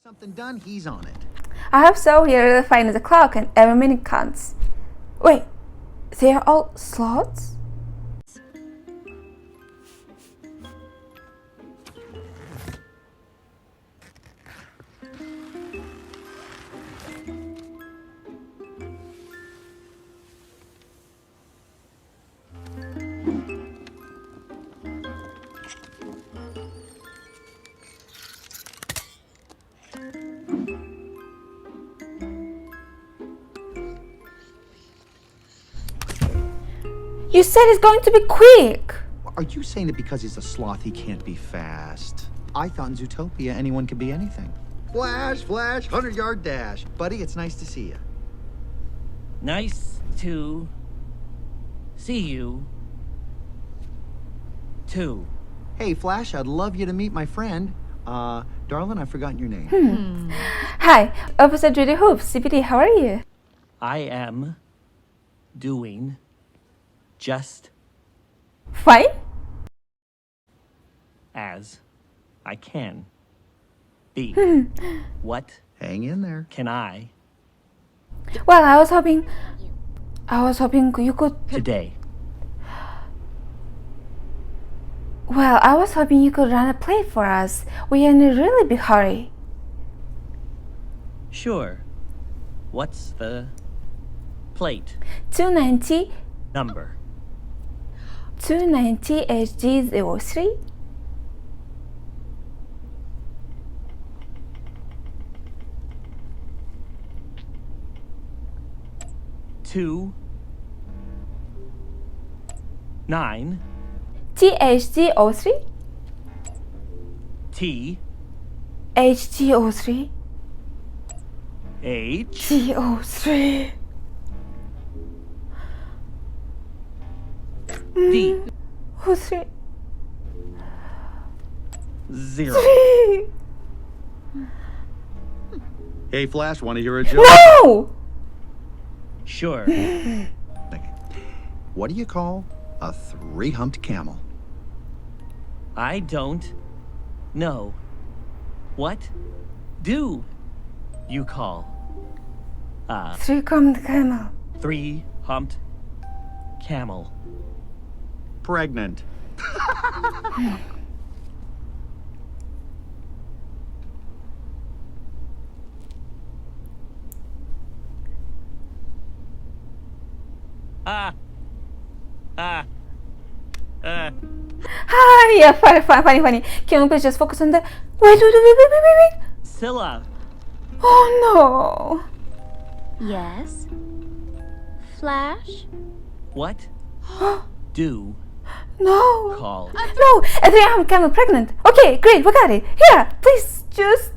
Something done, he's on it. I hope so. You're fine as a clock and every minute counts. Wait, they are all slots? You said it's going to be quick. Are you saying that because he's a sloth he can't be fast? I thought in Zootopia anyone could be anything. Flash, 100-yard dash. Buddy, it's nice to see you. Nice to see you, too. Hey, Flash, I'd love you to meet my friend. Darling, I've forgotten your name. Hi, Officer Judy Hoops, CPD, how are you? I am doing just Fine? as I can be. What Hang in there. can I Well, I was hoping you could... today? Well, I was hoping you could run a play for us. We're in a really big hurry. Sure. What's the plate 290 number? HG03. Two 9 THG03? T HG03? H G03. D 03. 0. Hey, Flash, want to hear a joke? No! Sure. What do you call a three-humped camel? I don't know. What do you call a Three-cornered camel. three-humped camel? Pregnant. Yeah, funny. Can you please just focus on the... Wait. Scylla. Oh no. Yes? Flash? What do No. call No, a three-armed camel pregnant. Okay, great, we got it. Here, please just...